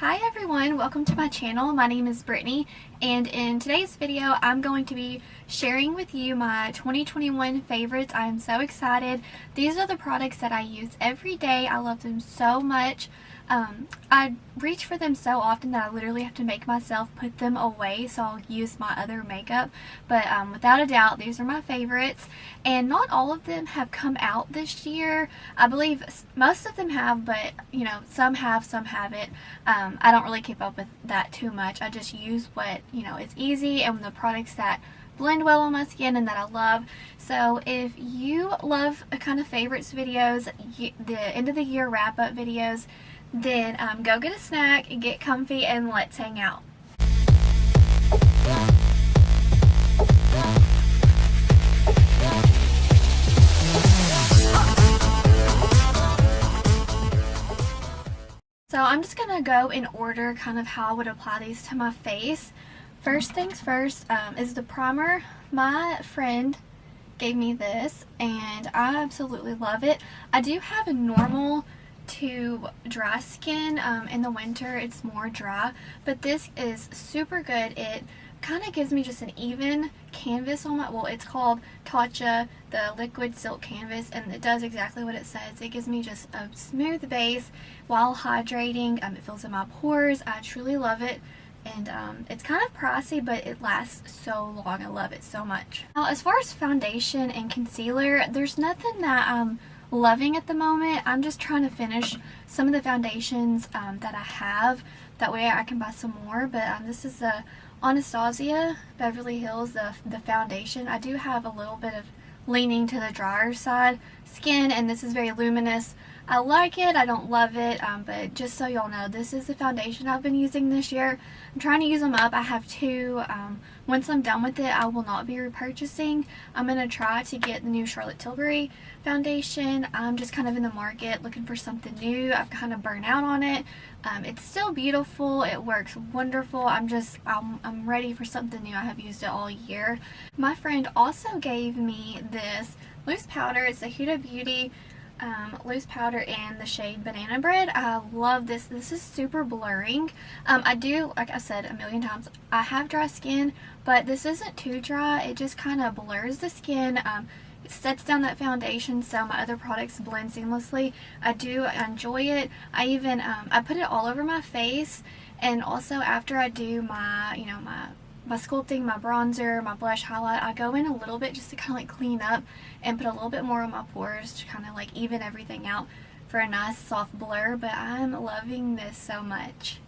Hi everyone, welcome to my channel. My name is Brittany, and in today's video I'm going to be sharing with you my 2021 favorites. I am so excited. These are the products that I use every day. I love them so much. I reach for them so often that I literally have to make myself put them away, so I'll use my other makeup. But without a doubt, these are my favorites, and not all of them have come out this year. I believe most of them have, but you know, some have, some haven't. I don't really keep up with that too much. I just use what, you know, is easy and the products that blend well on my skin and that I love. So if you love kind of favorites videos, the end of the year wrap up videos, then go get a snack, get comfy, and let's hang out. So I'm just gonna go in order kind of how I would apply these to my face. First things first is the primer. My friend gave me this and I absolutely love it. I do have a normal to dry skin. In the winter it's more dry, but this is super good. It kind of gives me just an even canvas on my, well, it's called Tatcha, the liquid silk canvas, and it does exactly what it says. It gives me just a smooth base while hydrating. It fills in my pores. I truly love it, and it's kind of pricey, but it lasts so long. I love it so much. Now, as far as foundation and concealer, there's nothing that I'm loving at the moment. I'm just trying to finish some of the foundations that I have. That way I can buy some more. But this is the Anastasia Beverly Hills, the foundation. I do have a little bit of leaning to the drier side skin, and this is very luminous. I like it. I don't love it, but just so y'all know, this is the foundation I've been using this year. I'm trying to use them up. I have two. Once I'm done with it, I will not be repurchasing. I'm going to try to get the new Charlotte Tilbury foundation. I'm just kind of in the market looking for something new. I've kind of burnt out on it. It's still beautiful. It works wonderful. I'm ready for something new. I have used it all year. My friend also gave me this loose powder. It's a Huda Beauty loose powder in the shade Banana Bread. I love this. This is super blurring. I do, like I said a million times, I have dry skin, but this isn't too dry. It just kind of blurs the skin. It sets down that foundation so my other products blend seamlessly. I do enjoy it. I even I put it all over my face, and also after I do my, you know, my sculpting, my bronzer, my blush, highlight, I go in a little bit just to kind of like clean up and put a little bit more on my pores to kind of like even everything out for a nice soft blur. But I'm loving this so much.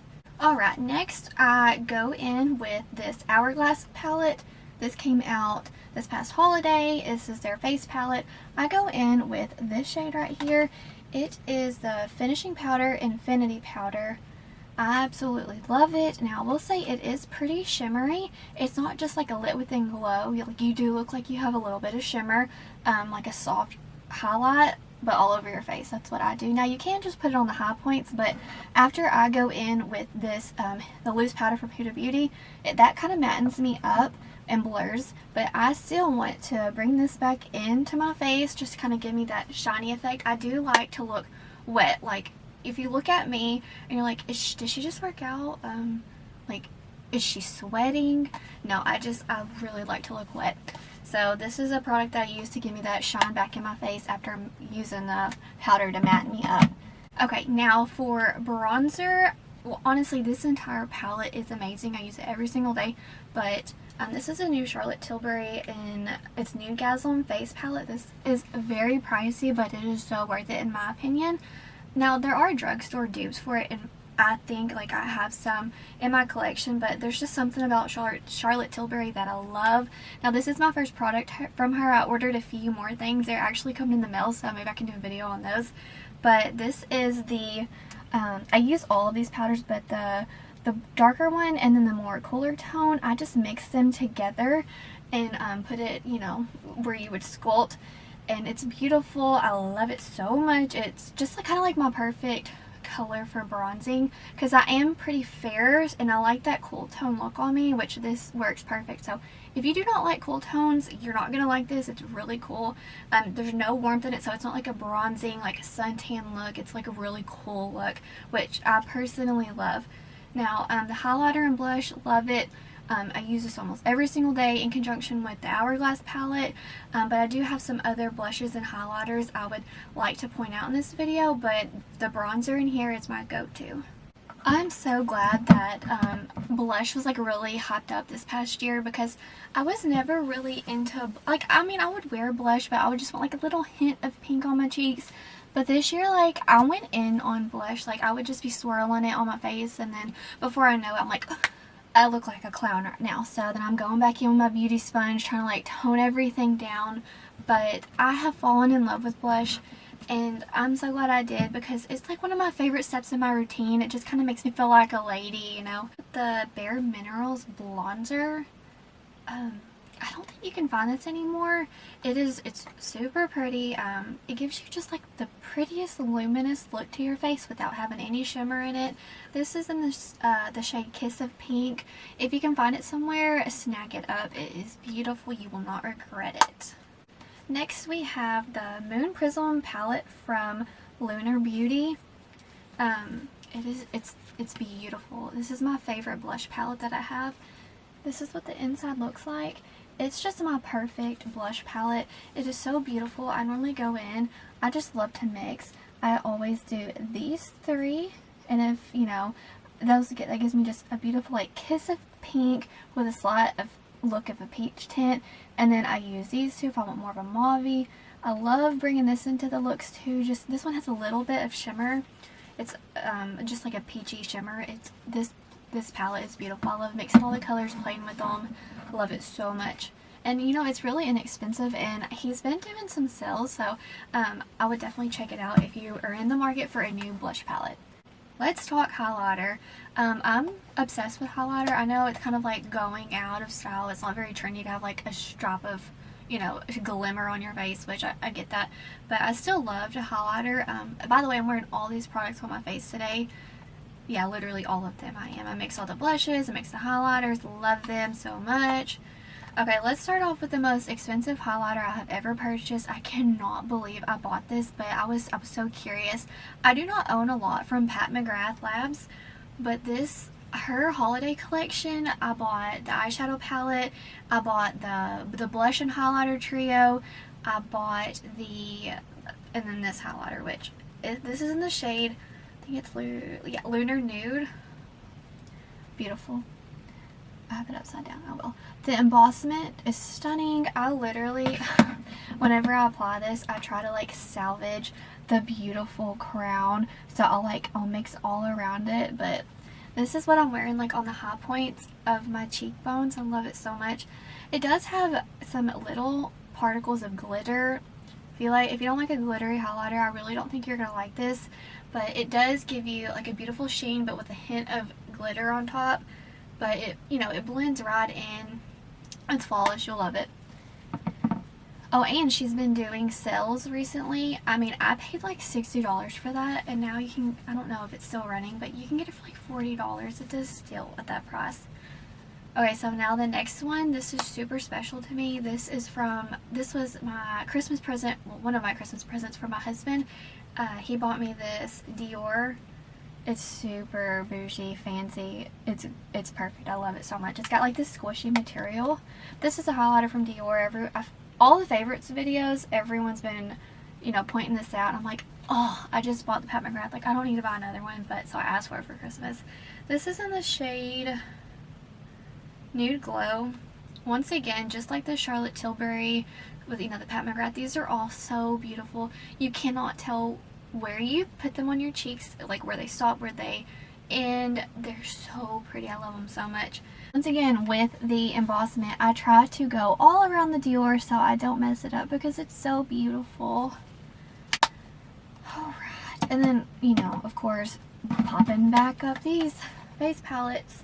Alright, next I go in with this Hourglass palette. This came out this past holiday. This is their face palette. I go in with this shade right here. It is the Finishing Powder Infinity Powder. I absolutely love it. Now, I will say it is pretty shimmery. It's not just like a lit within glow. You do look like you have a little bit of shimmer, like a soft highlight, but all over your face. That's what I do. Now, you can just put it on the high points, but after I go in with this, the loose powder from Huda Beauty, that kind of mattens me up and blurs, but I still want to bring this back into my face, just to kind of give me that shiny effect. I do like to look wet. Like, if you look at me and you're like, did she just work out? Like, is she sweating? No, I really like to look wet. So this is a product that I use to give me that shine back in my face after I'm using the powder to matte me up. Okay, now for bronzer, well, honestly, this entire palette is amazing. I use it every single day, but this is a new Charlotte Tilbury in its Nudegasm face palette. This is very pricey, but it is so worth it in my opinion. Now, there are drugstore dupes for it, and I think, like, I have some in my collection, but there's just something about Charlotte Tilbury that I love. Now, this is my first product from her. I ordered a few more things. They're actually coming in the mail, so maybe I can do a video on those. But this is the, I use all of these powders, but the darker one and then the more cooler tone, I just mix them together and put it, you know, where you would sculpt. And it's beautiful. I love it so much. It's just kind of like my perfect color for bronzing because I am pretty fair and I like that cool tone look on me, which this works perfect. So if you do not like cool tones, you're not going to like this. It's really cool. There's no warmth in it, so it's not like a bronzing, like a suntan look. It's like a really cool look, which I personally love. Now, the highlighter and blush, love it. I use this almost every single day in conjunction with the Hourglass palette, but I do have some other blushes and highlighters I would like to point out in this video, but the bronzer in here is my go-to. I'm so glad that blush was like really hyped up this past year because I was never really into, like, I mean, I would wear blush, but I would just want like a little hint of pink on my cheeks. But this year, like, I went in on blush. Like, I would just be swirling it on my face, and then before I know it, I'm like, ugh, I look like a clown right now. So then I'm going back in with my beauty sponge, trying to like tone everything down. But I have fallen in love with blush, and I'm so glad I did because it's like one of my favorite steps in my routine. It just kind of makes me feel like a lady, you know. The Bare Minerals Blonzer, I don't think you can find this anymore. It's super pretty. It gives you just like the prettiest luminous look to your face without having any shimmer in it. This is in the shade Kiss of Pink. If you can find it somewhere, snag it up. It is beautiful. You will not regret it. Next we have the Moon Prism palette from Lunar Beauty. It's beautiful. This is my favorite blush palette that I have. This is what the inside looks like. It's just my perfect blush palette. It is so beautiful. I normally go in, I just love to mix. I always do these three, and if, you know, that gives me just a beautiful like kiss of pink with a slight of look of a peach tint, and then I use these two if I want more of a mauve-y. I love bringing this into the looks too. Just this one has a little bit of shimmer. It's just like a peachy shimmer. It's this palette is beautiful. I love mixing all the colors, playing with them. Love it so much. And you know, it's really inexpensive, and he's been doing some sales, so I would definitely check it out if you are in the market for a new blush palette. Let's talk highlighter. I'm obsessed with highlighter. I know it's kind of like going out of style. It's not very trendy to have like a strap of, you know, glimmer on your face, which I get that, but I still love to highlighter. By the way, I'm wearing all these products on my face today. Yeah, literally all of them I am. I mix all the blushes, I mix the highlighters, love them so much. Okay, let's start off with the most expensive highlighter I have ever purchased. I cannot believe I bought this, but I was so curious. I do not own a lot from Pat McGrath Labs, but her holiday collection, I bought the eyeshadow palette, I bought the blush and highlighter trio, I bought and then this highlighter, which this is in the shade, I think it's Lunar Nude. Beautiful. I have it upside down. Oh well. The embossment is stunning. I literally, whenever I apply this, I try to like salvage the beautiful crown. So I'll mix all around it. But this is what I'm wearing like on the high points of my cheekbones. I love it so much. It does have some little particles of glitter. If you don't like a glittery highlighter, I really don't think you're gonna like this. But it does give you like a beautiful sheen, but with a hint of glitter on top. But it blends right in. It's flawless. You'll love it. Oh, and she's been doing sales recently. I mean, I paid like $60 for that, and now you can, I don't know if it's still running, but you can get it for like $40. It does still at that price. Okay, so now the next one, this is super special to me. This was my Christmas present, well, one of my Christmas presents for my husband. He bought me this Dior. It's super bougie, fancy. It's perfect. I love it so much. It's got like this squishy material. This is a highlighter from Dior. All the favorites videos, everyone's been, pointing this out. I'm like, oh, I just bought the Pat McGrath. Like, I don't need to buy another one, but so I asked for it for Christmas. This is in the shade Nude Glow. Once again, just like the Charlotte Tilbury with, the Pat McGrath, these are all so beautiful. You cannot tell where you put them on your cheeks, like where they stop, where they end. They're so pretty. I love them so much. Once again, with the embossment, I try to go all around the Dior so I don't mess it up because it's so beautiful. Alright, and then, of course, popping back up these face palettes.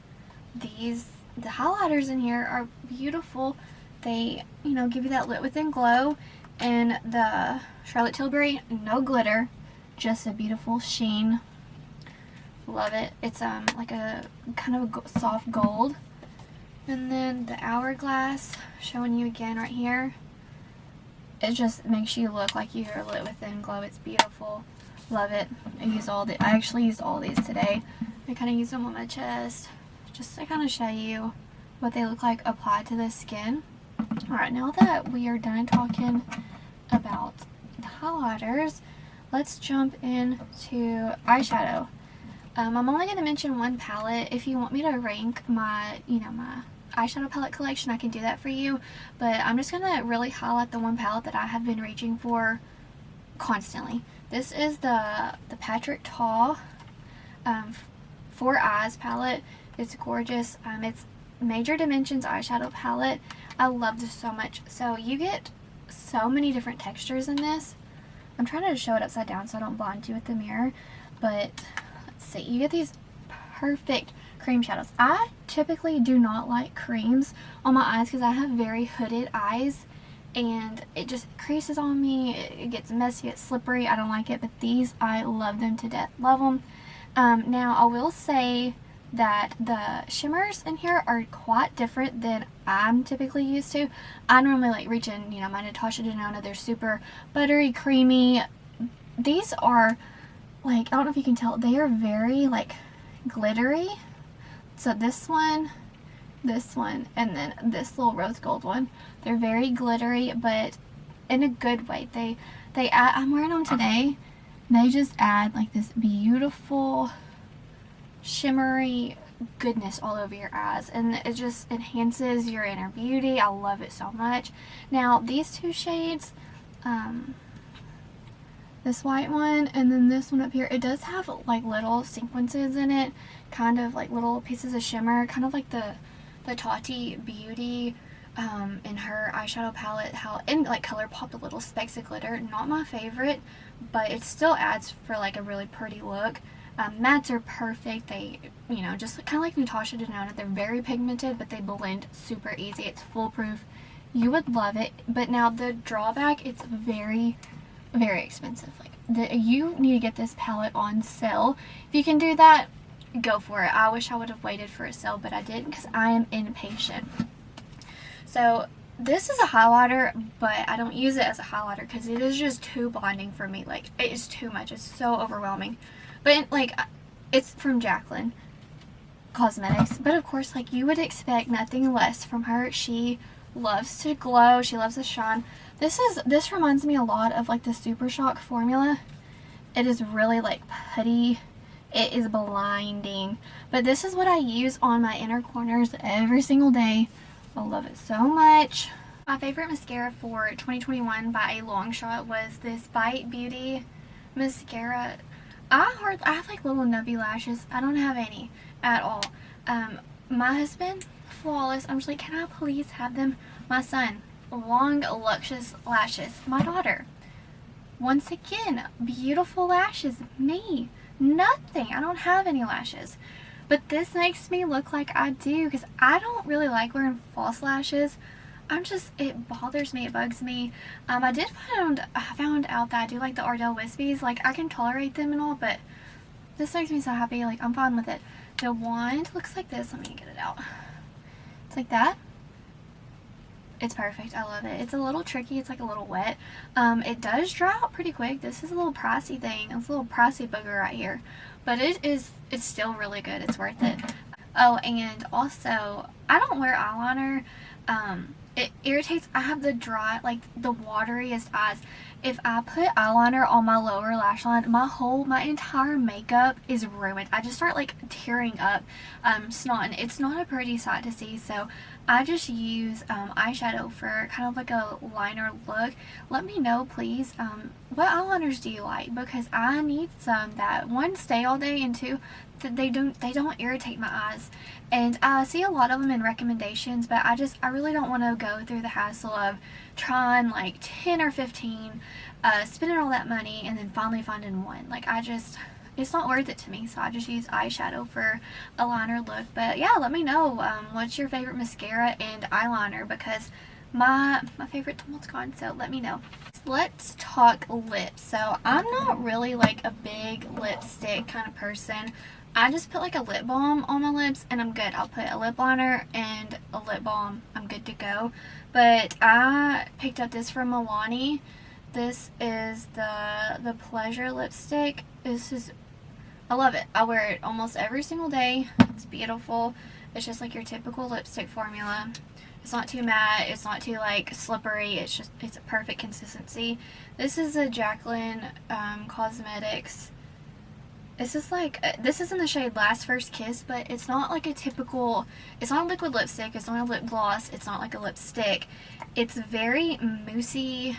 The highlighters in here are beautiful. They, give you that lit within glow. And the Charlotte Tilbury, no glitter, just a beautiful sheen. Love it. It's like a kind of a soft gold. And then the Hourglass, showing you again right here. It just makes you look like you're lit within glow. It's beautiful. Love it. I actually used all these today. I kind of use them on my chest just to kind of show you what they look like applied to the skin. Alright, now that we are done talking about highlighters, let's jump into eyeshadow. I'm only going to mention one palette. If you want me to rank my eyeshadow palette collection, I can do that for you, but I'm just going to really highlight the one palette that I have been reaching for constantly. This is the Patrick Ta 4 Eyes palette. It's gorgeous. It's Major Dimensions eyeshadow palette. I love this so much. So you get so many different textures in this. I'm trying to show it upside down so I don't blind you with the mirror, but let's see. You get these perfect cream shadows. I typically do not like creams on my eyes because I have very hooded eyes and it just creases on me. It gets messy, it's slippery. I don't like it, but these, I love them to death. Love them. Now I will say that the shimmers in here are quite different than I'm typically used to. I normally like reaching, my Natasha Denona. They're super buttery, creamy. These are like, I don't know if you can tell, they are very like glittery. So this one, and then this little rose gold one, they're very glittery, but in a good way. They add, I'm wearing them today. They just add like this beautiful shimmery goodness all over your eyes, and it just enhances your inner beauty. I love it so much. Now these two shades, this white one and then this one up here, it does have like little sequences in it, kind of like little pieces of shimmer, kind of like the Tati Beauty in her eyeshadow palette, how in like ColourPop, the little specks of glitter. Not my favorite, but it still adds for like a really pretty look. Mattes are perfect. They, just kind of like Natasha Denona, they're very pigmented, but they blend super easy. It's foolproof. You would love it. But now the drawback, it's very, very expensive. Like you need to get this palette on sale. If you can do that, go for it. I wish I would have waited for a sale, but I didn't because I am impatient. So this is a highlighter, but I don't use it as a highlighter because it is just too blinding for me. Like, it is too much. It's so overwhelming. But like, it's from Jaclyn Cosmetics, but of course, like, you would expect nothing less from her. She loves to glow. She loves to shine. This reminds me a lot of like the Super Shock formula. It is really like putty. It is blinding, but this is what I use on my inner corners every single day. I love it so much. My favorite mascara for 2021 by a long shot was this Bite Beauty mascara. I have like little nubby lashes. I don't have any at all. My husband, flawless. I'm just like, can I please have them? My son, long luscious lashes. My daughter, once again, beautiful lashes. Me, nothing. I don't have any lashes. But this makes me look like I do because I don't really like wearing false lashes. It bothers me, it bugs me. I found out that I do like the Ardell Wispies. Like, I can tolerate them and all, but this makes me so happy. Like, I'm fine with it. The wand looks like this. Let me get it out. It's like that. It's perfect. I love it. It's a little tricky. It's like a little wet. It does dry out pretty quick. This is a little pricey thing. It's a little pricey booger right here. But it's still really good. It's worth it. Oh, and also, I don't wear eyeliner. It irritates. I have the dry, like the wateriest eyes. If I put eyeliner on my lower lash line, my entire makeup is ruined. I just start like tearing up, snotting. It's not a pretty sight to see, so I just use eyeshadow for kind of like a liner look. Let me know, please, what eyeliners do you like? Because I need some that, one, stay all day, and two, that they don't irritate my eyes. And I see a lot of them in recommendations, but I really don't want to go through the hassle of trying like 10 or 15, spending all that money, and then finally finding one. Like, it's not worth it to me, so I just use eyeshadow for a liner look. But yeah, let me know what's your favorite mascara and eyeliner, because my favorite one's gone, so let me know. Let's talk lips. So I'm not really like a big lipstick kind of person. I just put like a lip balm on my lips and I'm good. I'll put a lip liner and a lip balm. I'm good to go. But I picked up this from Milani. This is the Pleasure lipstick. I love it. I wear it almost every single day. It's beautiful. It's just like your typical lipstick formula. It's not too matte. It's not too like slippery. It's a perfect consistency. This is a Jaclyn Cosmetics. This is in the shade Last First Kiss, but it's not like a typical, it's not a liquid lipstick, it's not a lip gloss, it's not like a lipstick. It's very moussey,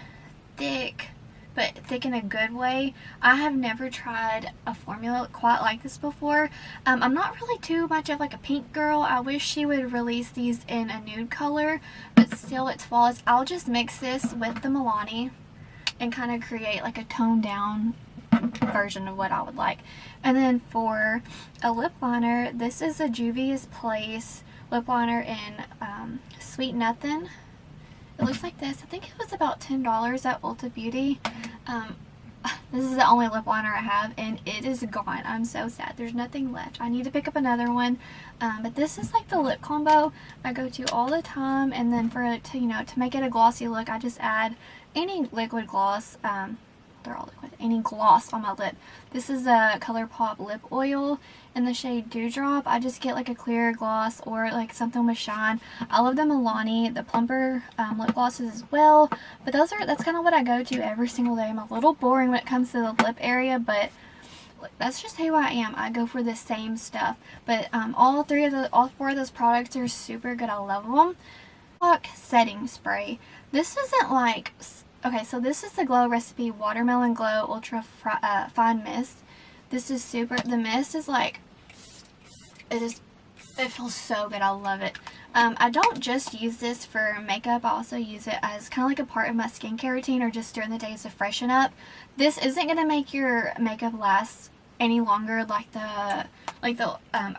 thick, but thick in a good way. I have never tried a formula quite like this before. I'm not really too much of like a pink girl. I wish she would release these in a nude color, but still it's flawless. I'll just mix this with the Milani and kind of create like a toned down version of what I would like. And then for a lip liner, this is a Juvia's Place lip liner in Sweet Nothing. It looks like this. I think it was about $10 at Ulta Beauty. This is the only lip liner I have and it is gone. I'm so sad. There's nothing left. I need to pick up another one. But this is like the lip combo I go to all the time, and then for it to, to make it a glossy look, I just add any liquid gloss. They're all liquid. Any gloss on my lip. This is a ColourPop lip oil in the shade Dewdrop. I just get like a clear gloss or like something with shine. I love the Milani, the plumper lip glosses as well. But that's kind of what I go to every single day. I'm a little boring when it comes to the lip area, but that's just who I am. I go for the same stuff. But all four of those products are super good. I love them. Setting spray. This isn't like... Okay, so this is the Glow Recipe Watermelon Glow Ultra Fine Mist. This is the mist is like, it feels so good. I love it. I don't just use this for makeup. I also use it as kind of like a part of my skincare routine or just during the days to freshen up. This isn't going to make your makeup last any longer like the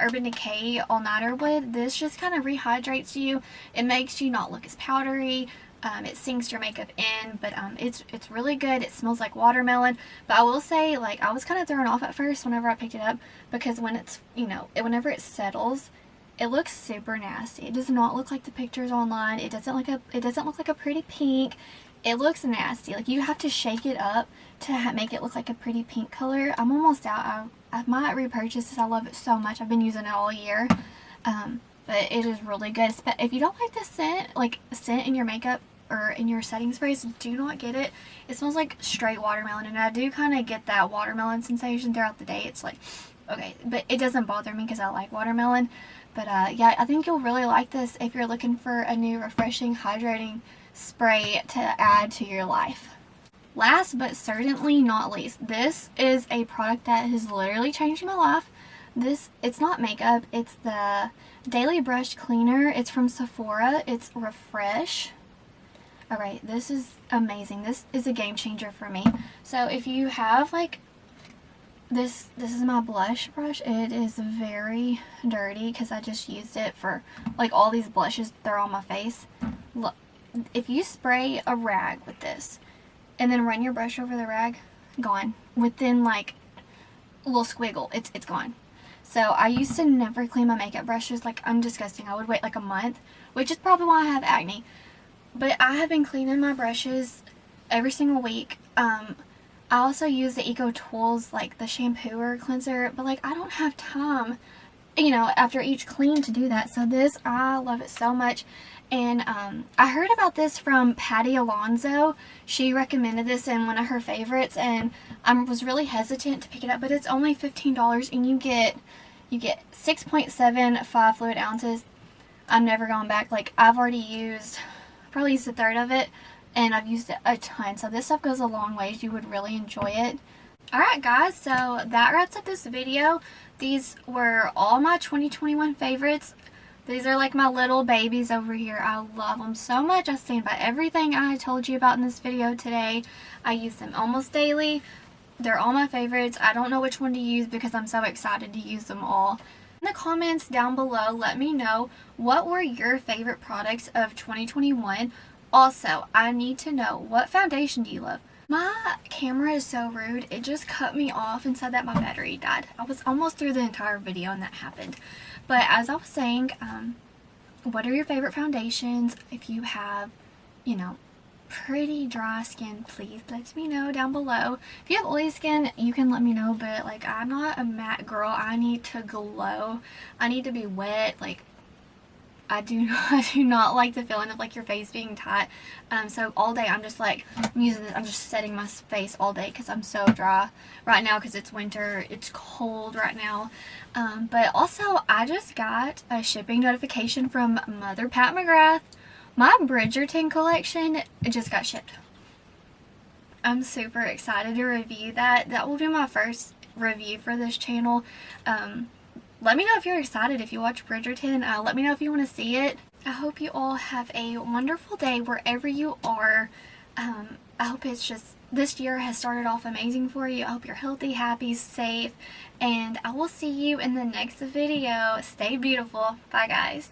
Urban Decay All Nighter would. This just kind of rehydrates you. It makes you not look as powdery. It sinks your makeup in, but it's really good. It smells like watermelon. But I will say, like, I was kind of thrown off at first whenever I picked it up, because when it's, whenever it settles, it looks super nasty. It does not look like the pictures online. It doesn't look like a pretty pink. It looks nasty. Like, you have to shake it up to make it look like a pretty pink color. I'm almost out. I might repurchase this. I love it so much. I've been using it all year. But it is really good. If you don't like the scent in your makeup or in your setting sprays, do not get it. It smells like straight watermelon, and I do kind of get that watermelon sensation throughout the day. It's like, okay, but it doesn't bother me because I like watermelon. But yeah, I think you'll really like this if you're looking for a new refreshing, hydrating spray to add to your life. Last but certainly not least, this is a product that has literally changed my life. It's not makeup, it's the Daily Brush Cleaner. It's from Sephora. It's Refresh. Alright, this is amazing. This is a game changer for me. So if you have like this is my blush brush. It is very dirty because I just used it for like all these blushes that are on my face. Look, if you spray a rag with this and then run your brush over the rag, gone. Within like a little squiggle, it's gone. So I used to never clean my makeup brushes. Like, I'm disgusting. I would wait like a month, which is probably why I have acne. But I have been cleaning my brushes every single week. I also use the Eco Tools, like the shampoo or cleanser, but like I don't have time, after each clean to do that. So this, I love it so much. And I heard about this from Patty Alonso. She recommended this in one of her favorites, and I was really hesitant to pick it up, but it's only $15, and you get 6.75 fluid ounces. I'm never going back. Like, I've already probably used a third of it, and I've used it a ton. So this stuff goes a long ways. You would really enjoy it. Alright guys, so that wraps up this video. These were all my 2021 favorites. These are like my little babies over here. I love them so much. I stand by everything I told you about in this video today. I use them almost daily. They're all my favorites. I don't know which one to use because I'm so excited to use them all. In the comments down below, let me know what were your favorite products of 2021. Also, I need to know, what foundation do you love? My camera is so rude. It just cut me off and said that my battery died. I was almost through the entire video and that happened. But as I was saying, what are your favorite foundations? If you have, you know, pretty dry skin, please let me know down below. If you have oily skin, you can let me know, but like, I'm not a matte girl. I need to glow. I need to be wet. Like, I do not like the feeling of like your face being tight. So all day I'm just like, I'm using this, I'm just setting my face all day because I'm so dry right now because it's winter. It's cold right now. But also I just got a shipping notification from Mother Pat McGrath. My Bridgerton collection just got shipped. I'm super excited to review that. That will be my first review for this channel. Let me know if you're excited, if you watch Bridgerton. Let me know if you want to see it. I hope you all have a wonderful day wherever you are. I hope it's just, this year has started off amazing for you. I hope you're healthy, happy, safe, and I will see you in the next video. Stay beautiful. Bye, guys.